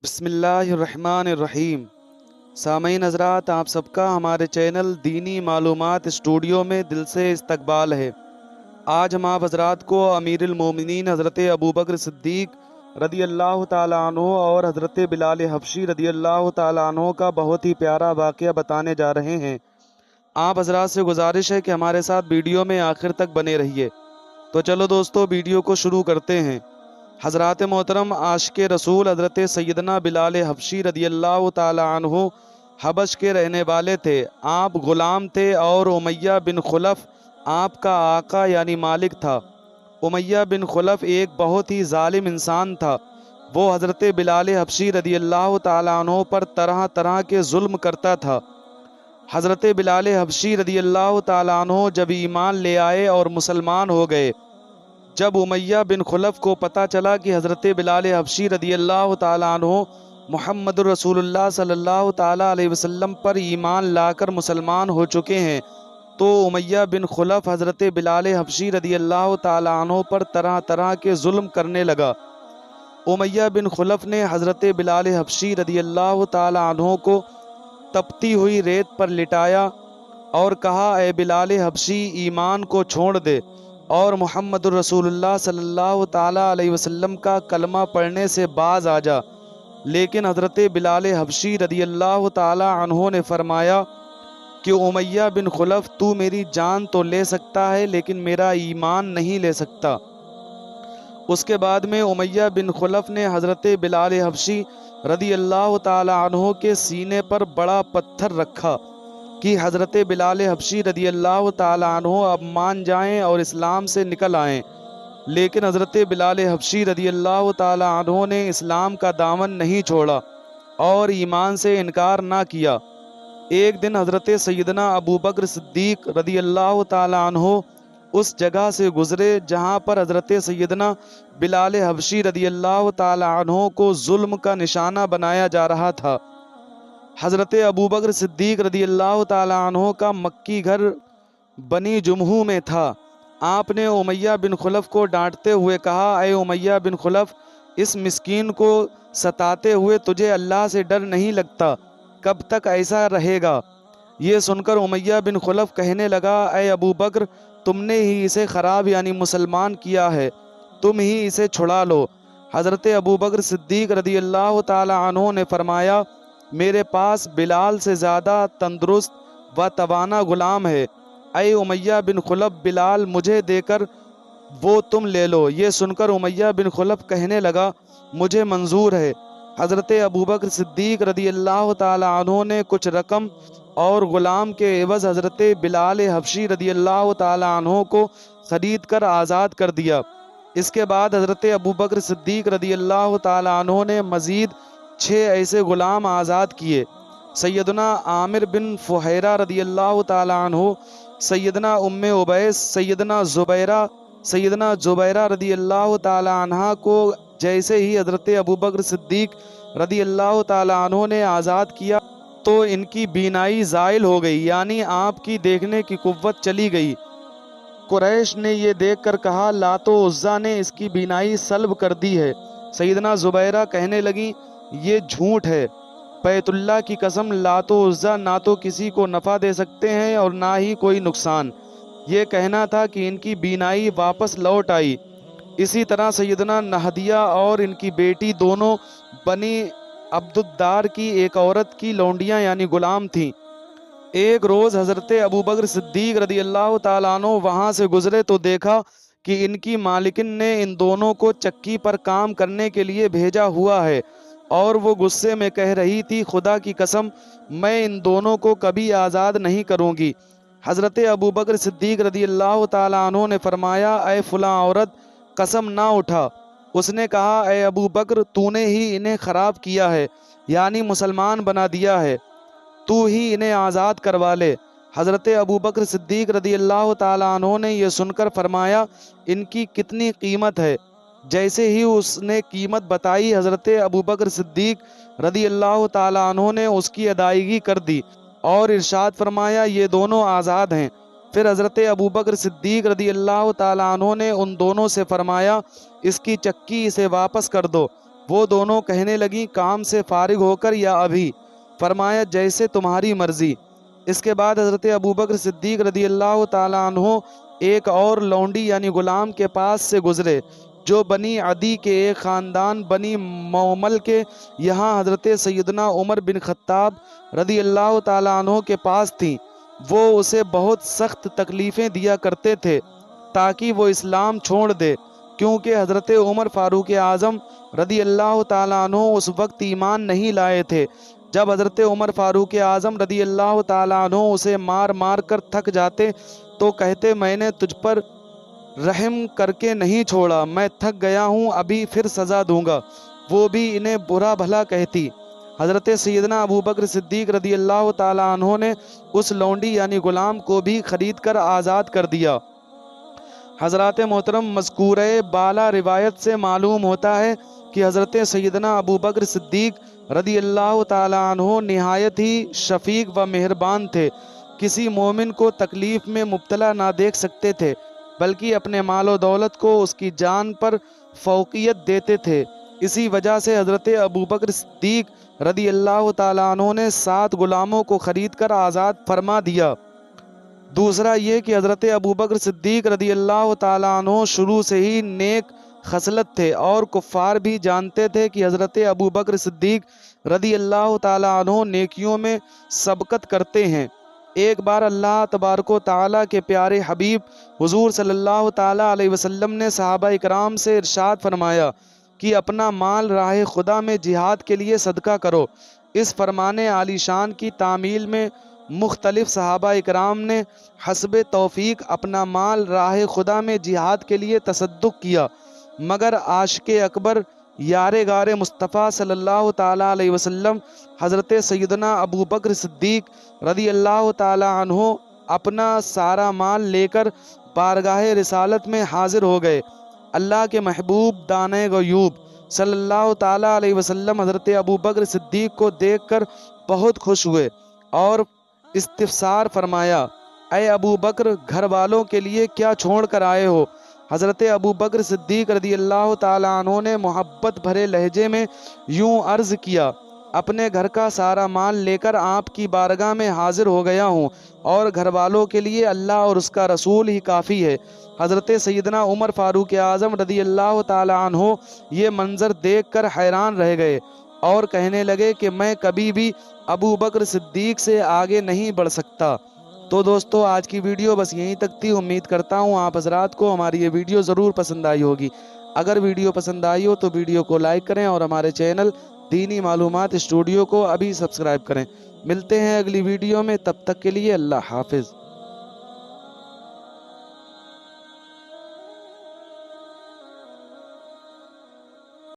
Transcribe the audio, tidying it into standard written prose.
बिस्मिल्लाहिर्रहमानिर्रहीम। सामईन हज़रात, आप सबका हमारे चैनल दीनी मालूमात स्टूडियो में दिल से इस्तकबाल है। आज हम आप हज़रात को अमीरुल मोमिनीन हज़रत अबू बकर सिद्दीक़ रदी अल्लाह ताला अन्हु और हज़रत बिलाल हबशी रदी अल्लाह ताला अन्हु का बहुत ही प्यारा वाक़या बताने जा रहे हैं। आप हज़रात से गुजारिश है कि हमारे साथ वीडियो में आखिर तक बने रहिए। तो चलो दोस्तों, वीडियो को शुरू करते हैं। हज़रात मोहतरम आशिक़ रसूल हज़रत सैयदना बिलाल हबशी रदी अल्लाह ताला अन्हु हबश के रहने वाले थे। आप ग़ुलाम थे और उमैया बिन खुलफ़ आपका आका यानी मालिक था। उमैया बिन खुलफ़ एक बहुत ही ज़ालिम इंसान था। वो हज़रत बिलाल हबशी रदी अल्लाह ताला अन्हु पर तरह तरह के जुल्म करता था। हज़रत बिलाल हबशी रदी अल्लाह ताला अन्हु जब ईमान ले आए और मुसलमान हो गए, जब उमैया बिन खुलफ़ को पता चला कि हज़रत बिलाल हबशी रदी अल्लाह ताला अन्हु मुहम्मदुर रसूलुल्लाह सल्लल्लाहु ताला अलैहि वसल्लम पर ईमान लाकर मुसलमान हो चुके हैं, तो उमैया बिन खुलफ़ हज़रत बिलाल हबशी रदी अल्लाह ताला अन्हु पर तरह तरह के जुल्म करने लगा। उमैया बिन खुलफ़ ने हज़रत बिलाल हबशी रदी अल्लाह ताला अन्हु को तपती हुई रेत पर लिटाया और कहा, ए बिलाल हबशी, ईमान को छोड़ दे और मुहम्मदुर रसूलुल्लाह सल्लल्लाहु ताला अलैहि वसल्लम का कलमा पढ़ने से बाज आ जा। लेकिन हज़रत बिलाल हबशी रदी अल्लाह ताला अन्हु ने फरमाया कि उमैया बिन खुलफ़, तू मेरी जान तो ले सकता है लेकिन मेरा ईमान नहीं ले सकता। उसके बाद में उमैया बिन खुलफ़ ने हज़रत बिलाल हबशी रदी अल्लाह ताला अन्हु के सीने पर बड़ा पत्थर रखा कि हज़रत बिलाल हबशी रदी अल्लाह ताला अन्हु अब मान जाएं और इस्लाम से निकल आएं। लेकिन हज़रत बिलाल हबशी रदी अल्लाह ताला अन्हु ने इस्लाम का दामन नहीं छोड़ा और ईमान से इनकार ना किया। एक दिन हज़रत सैयदना अबू बकर सिद्दीक़ रदी अल्लाह ताला अन्हु उस जगह से गुज़रे जहाँ पर हज़रत सैयदना बिलाल हबशी रदी अल्लाह ताला अन्हु को जुल्म का निशाना बनाया जा रहा था। हज़रत अबू बकर सिद्दीक़ रदी अल्लाह ताला अन्हु का मक्की घर बनी जुमहू में था। आपने उमैया बिन खुलफ़ को डांटते हुए कहा, ए उमैया बिन खुलफ़, इस मिस्कीन को सताते हुए तुझे अल्लाह से डर नहीं लगता? कब तक ऐसा रहेगा? ये सुनकर उमैया बिन खुलफ़ कहने लगा, ए अबू बकर, तुमने ही इसे ख़राब यानी मुसलमान किया है, तुम ही इसे छुड़ा लो। हज़रत अबू बकर सिद्दीक़ रदी अल्लाह ताला अन्हु ने फरमाया, मेरे पास बिलाल से ज़्यादा तंदुरुस्त व तवाना ग़ुलाम है। ऐ उमैया बिन खुलफ़, बिलाल मुझे देकर वो तुम ले लो। ये सुनकर उमैया बिन खुलफ़ कहने लगा, मुझे मंजूर है। हज़रत अबू बकर सिद्दीक़ रदी अल्लाह ताला अन्हु ने कुछ रकम और ग़ुलाम के एवज़ हज़रत बिलाल हबशी रदी अल्लाह ताला अन्हु को ख़रीद कर आज़ाद कर दिया। इसके बाद हज़रत अबू बकर सिद्दीक़ रदी अल्लाह ताला अन्हु ने मज़ीद 6 ऐसे ग़ुलाम आज़ाद किए। सैयदना आमिर बिन फ़ुहैरा रदी अल्लाह ताला अन्हु, सैयदना उम्मे उबैस, सैयदना जुबैरा रदी अल्लाह ताला अन्हा को जैसे ही हज़रत अबू बकर सिद्दीक़ रदी अल्लाह ताला अन्हु ने आज़ाद किया तो इनकी बीनाई ज़ाइल हो गई, यानी आपकी देखने की कुव्वत चली गई। कुरैश ने ये देख कर कहा, लातो उज़्ज़ा ने इसकी बीनाई सल्ब कर दी है। सैयदना जुबैरा कहने लगी, ये झूठ है। बैतुल्लाह की कसम, लातो उज़्ज़ा ना तो किसी को नफ़ा दे सकते हैं और ना ही कोई नुकसान। ये कहना था कि इनकी बीनाई वापस लौट आई। इसी तरह सैयदना नहदिया और इनकी बेटी दोनों बनी अब्दुद्दार की एक औरत की लौंडियाँ यानी ग़ुलाम थीं। एक रोज़ हज़रत अबू बकर सिद्दीक़ रदी अल्लाह ताला अन्हु वहाँ से गुज़रे तो देखा कि इनकी मालिकिन ने इन दोनों को चक्की पर काम करने के लिए भेजा हुआ है और वो गुस्से में कह रही थी, खुदा की कसम, मैं इन दोनों को कभी आज़ाद नहीं करूँगी। हज़रत अबू बकर सिद्दीक़ रदी अल्लाह ताला अन्हु ने फरमाया, ए फ़लाँ औरत, कसम ना उठा। उसने कहा, ए अबू बकर, तूने ही इन्हें ख़राब किया है, यानी मुसलमान बना दिया है, तू ही इन्हें आज़ाद करवा ले। हज़रत अबू बकर सिद्दीक़ रदी अल्लाह ताला अन्हु ने यह सुनकर फरमाया, इनकी कितनी कीमत है? जैसे ही उसने कीमत बताई, हज़रत अबू बकर सिद्दीक़ रदी अल्लाह ताला अन्हु ने उसकी अदायगी कर दी और इरशाद फरमाया, ये दोनों आज़ाद हैं। फिर हज़रत अबू बकर सिद्दीक़ रदी अल्लाह ताला अन्हु ने उन दोनों से फरमाया, इसकी चक्की इसे वापस कर दो। وہ دونوں کہنے لگیں کام سے فارغ ہو کر یا ابھی؟ فرمایا جیسے تمہاری مرضی۔ اس کے بعد حضرت ابوبکر صدیق رضی اللہ تعالیٰ عنہ ایک اور لونڈی یعنی غلام کے پاس سے گزرے جو بنی عدی کے ایک خاندان بنی مومل کے یہاں حضرت سیدنا عمر بن خطاب رضی اللہ تعالیٰ عنہ کے پاس تھیں۔ وہ اسے بہت سخت تکلیفیں دیا کرتے تھے تاکہ وہ اسلام چھوڑ دے، کیونکہ حضرت عمر فاروق اعظم رضی اللہ تعالیٰ عنہ اس وقت ایمان نہیں لائے تھے جب حضرت عمر فاروق اعظم رضی اللہ تعالیٰ عنہ اسے مار مار کر تھک جاتے تو کہتے میں نے تجھ پر رحم کر کے نہیں چھوڑا، میں تھک گیا ہوں، ابھی پھر سزا دوں گا۔ وہ بھی انہیں برا بھلا کہتی۔ حضرت سیدنا ابوبکر صدیق رضی اللہ تعالیٰ عنہ نے اس لونڈی یعنی غلام کو بھی خرید کر آزاد کر دیا۔ حضرات محترم، مذکورہ بالا روایت سے معلوم ہوتا ہے کہ حضرت سیدنا ابوبکر صدیق رضی اللہ تعالیٰ عنہ نہایت ہی شفیق و مہربان تھے۔ کسی مومن کو تکلیف میں مبتلا نہ دیکھ سکتے تھے، بلکہ اپنے مال و دولت کو اس کی جان پر فوقیت دیتے تھے۔ اسی وجہ سے حضرت ابوبکر صدیق رضی اللہ تعالیٰ عنہ نے 7 غلاموں کو خرید کر آزاد فرما دیا۔ دوسرا یہ کہ حضرت ابوبکر صدیق رضی اللہ تعالیٰ عنہ شروع سے ہی نیک خصلت تھے اور کفار بھی جانتے تھے کہ حضرت ابوبکر صدیق رضی اللہ تعالیٰ عنہ نیکیوں میں سبقت کرتے ہیں۔ ایک بار اللہ تبارک و تعالیٰ کے پیارے حبیب حضور صلی اللہ تعالیٰ علیہ وسلم نے صحابہ اکرام سے ارشاد فرمایا کہ اپنا مال راہ خدا میں جہاد کے لیے صدقہ کرو۔ اس فرمان عالی شان کی تعمیل میں مختلف صحابہ اکرام نے حسب توفیق اپنا مال راہ خدا میں جہاد کے لیے تصدق کیا، مگر عاشق اکبر یار غار مصطفیٰ صلی اللہ تعالیٰ علیہ وسلم حضرت سیدنا ابوبکر صدیق رضی اللہ تعالیٰ عنہ اپنا سارا مال لے کر بارگاہ رسالت میں حاضر ہو گئے۔ اللہ کے محبوب دانے غیوب صلی اللہ تعالیٰ علیہ وسلم حضرت ابوبکر صدیق کو دیکھ کر بہت خوش ہوئے اور استفسار فرمایا، اے ابوبکر، گھر والوں کے لیے کیا چھوڑ کر آئے ہو؟ حضرت ابوبکر صدیق رضی اللہ تعالیٰ عنہ نے محبت بھرے لہجے میں یوں عرض کیا، اپنے گھر کا سارا مال لے کر آپ کی بارگاہ میں حاضر ہو گیا ہوں، اور گھر والوں کے لیے اللہ اور اس کا رسول ہی کافی ہے۔ حضرت سیدنا عمر فاروق اعظم رضی اللہ تعالیٰ عنہ یہ منظر دیکھ کر حیران رہ گئے اور کہنے لگے کہ میں کبھی بھی ابوبکر صدیق سے آگے نہیں بڑھ سکتا۔ تو دوستو، آج کی ویڈیو بس یہیں تک تھی۔ امید کرتا ہوں آپ حضرات کو ہماری یہ ویڈیو ضرور پسند آئی ہوگی۔ اگر ویڈیو پسند آئی ہو تو ویڈیو کو لائک کریں اور ہمارے چینل دینی معلومات اسٹوڈیو کو ابھی سبسکرائب کریں۔ ملتے ہیں اگلی ویڈیو میں، تب تک کے لیے اللہ حافظ۔